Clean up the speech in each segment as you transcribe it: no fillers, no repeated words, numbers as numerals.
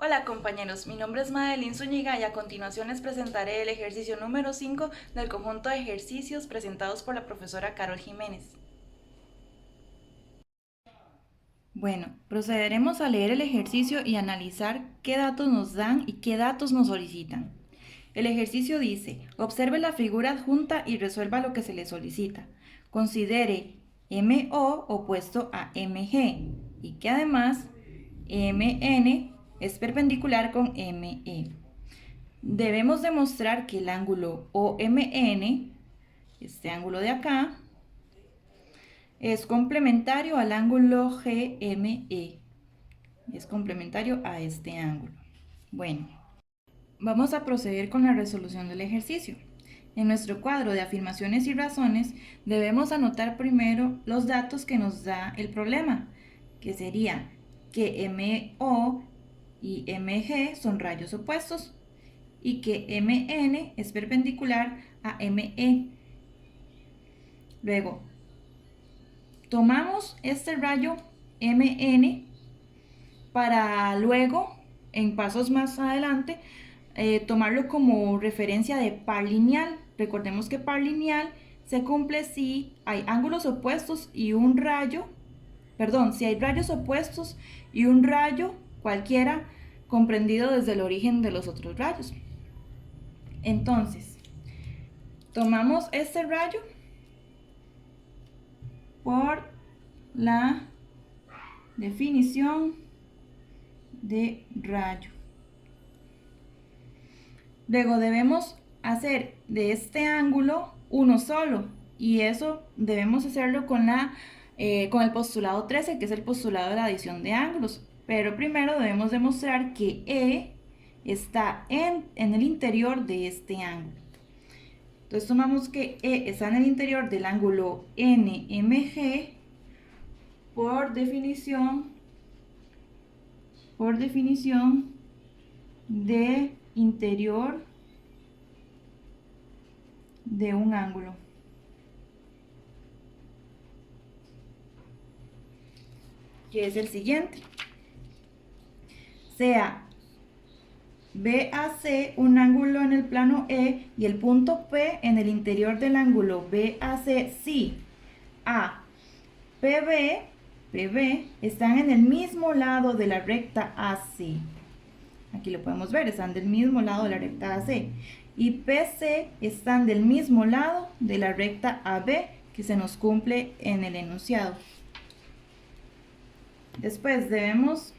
Hola compañeros, mi nombre es Madeline Zúñiga y a continuación les presentaré el ejercicio número 5 del conjunto de ejercicios presentados por la profesora Carol Jiménez. Bueno, procederemos a leer el ejercicio y analizar qué datos nos dan y qué datos nos solicitan. El ejercicio dice, observe la figura adjunta y resuelva lo que se le solicita. Considere MO opuesto a MG y que además MN es perpendicular con ME. Debemos demostrar que el ángulo OMN, este ángulo de acá, es complementario al ángulo GME. Es complementario a este ángulo. Bueno, vamos a proceder con la resolución del ejercicio. En nuestro cuadro de afirmaciones y razones debemos anotar primero los datos que nos da el problema, que sería que MO y MG son rayos opuestos y que MN es perpendicular a ME. Luego, tomamos este rayo MN para luego, en pasos más adelante, tomarlo como referencia de par lineal. Recordemos que par lineal se cumple si hay ángulos opuestos y un rayo, perdón, si hay rayos opuestos y un rayo cualquiera comprendido desde el origen de los otros rayos. Entonces, tomamos este rayo por la definición de rayo. Luego debemos hacer de este ángulo uno solo y eso debemos hacerlo con el postulado 13, que es el postulado de la adición de ángulos. Pero primero debemos demostrar que E está en el interior de este ángulo. Entonces tomamos que E está en el interior del ángulo NMG por definición de interior de un ángulo. Que es el siguiente. Sea BAC un ángulo en el plano E y el punto P en el interior del ángulo BAC si A, PB están en el mismo lado de la recta AC. Aquí lo podemos ver, están del mismo lado de la recta AC. Y PC están del mismo lado de la recta AB que se nos cumple en el enunciado. Después debemos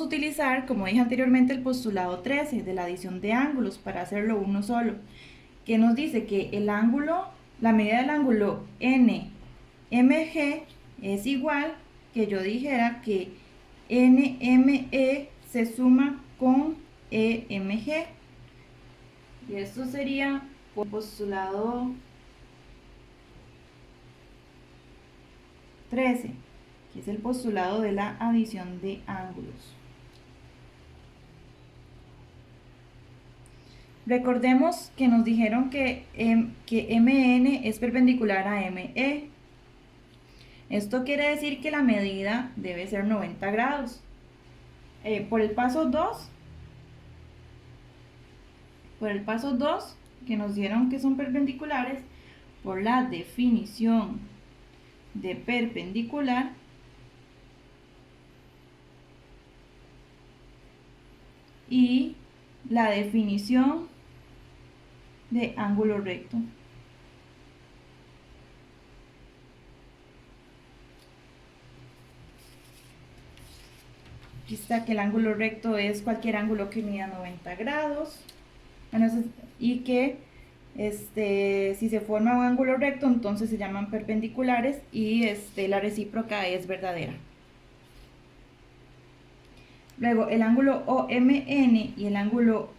utilizar, como dije anteriormente, el postulado 13 de la adición de ángulos para hacerlo uno solo, que nos dice que el ángulo, la medida del ángulo NMG es igual que yo dijera que NME se suma con EMG. Y esto sería por postulado 13, que es el postulado de la adición de ángulos. Recordemos que nos dijeron que MN es perpendicular a ME. Esto quiere decir que la medida debe ser 90 grados. Por el paso 2, que nos dieron que son perpendiculares, por la definición de perpendicular, y la definición de ángulo recto. Aquí está que el ángulo recto es cualquier ángulo que mida 90 grados. Y que si se forma un ángulo recto, entonces se llaman perpendiculares y la recíproca es verdadera. Luego, el ángulo OMN y el ángulo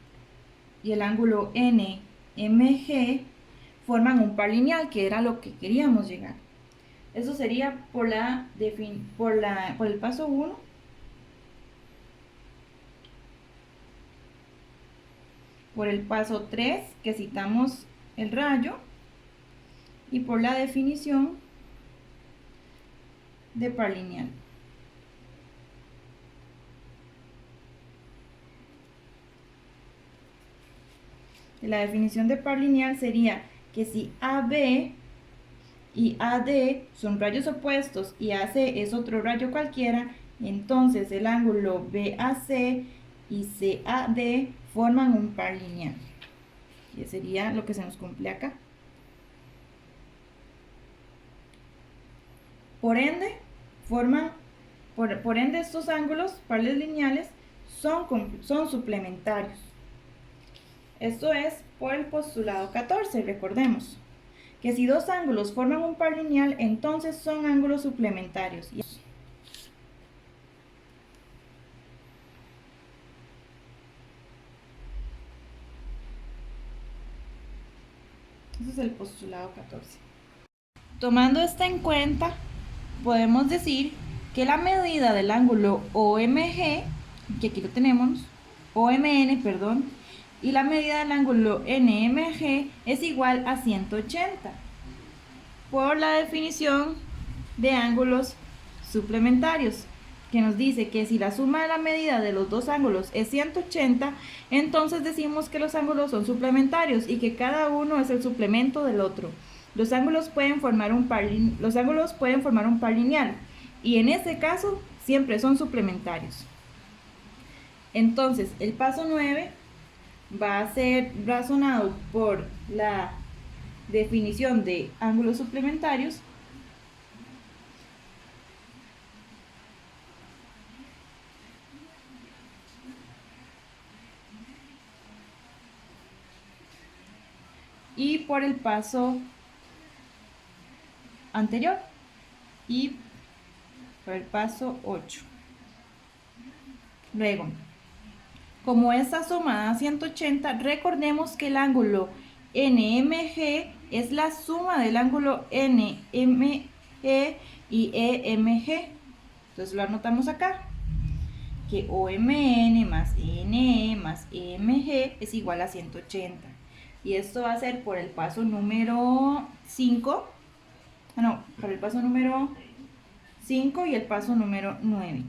NMG forman un par lineal, que era lo que queríamos llegar. Eso sería por el paso 1. Por el paso 3, que citamos el rayo, y por la definición de par lineal. La definición de par lineal sería que si AB y AD son rayos opuestos y AC es otro rayo cualquiera, entonces el ángulo BAC y CAD forman un par lineal. Y sería lo que se nos cumple acá. Por ende, estos ángulos, pares lineales, son suplementarios. Esto es por el postulado 14, recordemos que si dos ángulos forman un par lineal, entonces son ángulos suplementarios. Ese es el postulado 14. Tomando esto en cuenta, podemos decir que la medida del ángulo OMG, que aquí lo tenemos, OMN, perdón, y la medida del ángulo NMG es igual a 180 por la definición de ángulos suplementarios, que nos dice que si la suma de la medida de los dos ángulos es 180, entonces decimos que los ángulos son suplementarios y que cada uno es el suplemento del otro. Los ángulos pueden formar un par lineal y en este caso siempre son suplementarios. Entonces, el paso 9 va a ser razonado por la definición de ángulos suplementarios. Y por el paso anterior y por el paso 8. Luego, como esta suma da 180, recordemos que el ángulo NMG es la suma del ángulo NME y EMG. Entonces lo anotamos acá, que OMN más NE más EMG es igual a 180. Y esto va a ser por el paso número 5, por el paso número 5 y el paso número 9.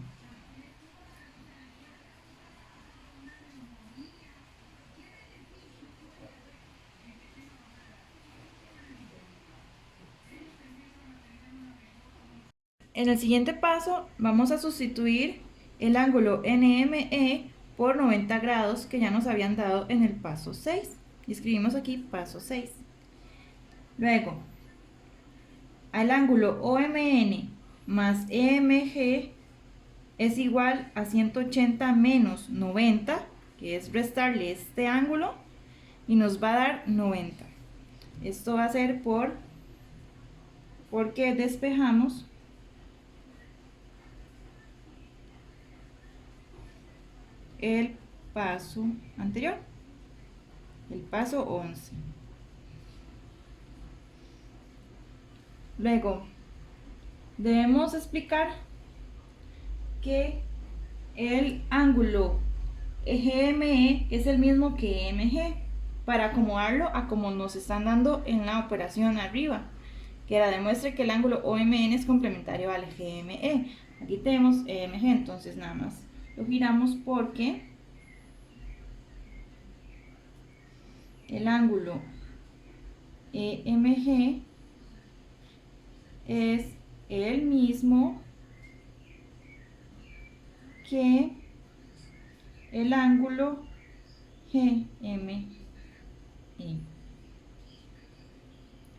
En el siguiente paso vamos a sustituir el ángulo NME por 90 grados que ya nos habían dado en el paso 6. Y escribimos aquí paso 6. Luego, al ángulo OMN más EMG es igual a 180 menos 90, que es restarle este ángulo, y nos va a dar 90. Esto va a ser porque despejamos el paso anterior, el paso 11. Luego, debemos explicar que el ángulo GME es el mismo que EMG para acomodarlo a como nos están dando en la operación arriba, que era demuestre que el ángulo OMN es complementario al GME. Aquí tenemos EMG, entonces nada más lo giramos porque el ángulo EMG es el mismo que el ángulo GME.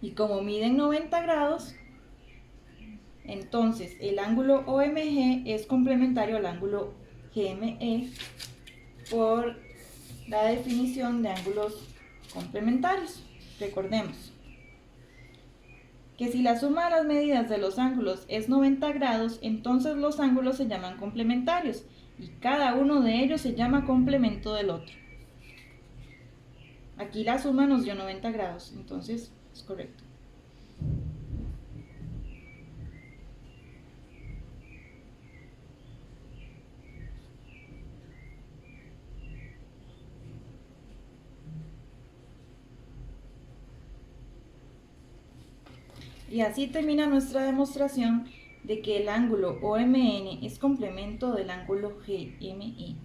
Y como miden 90 grados, entonces el ángulo OMG es complementario al ángulo GME por la definición de ángulos complementarios. Recordemos que si la suma de las medidas de los ángulos es 90 grados, entonces los ángulos se llaman complementarios y cada uno de ellos se llama complemento del otro. Aquí la suma nos dio 90 grados, entonces es correcto. Y así termina nuestra demostración de que el ángulo OMN es complemento del ángulo GMI.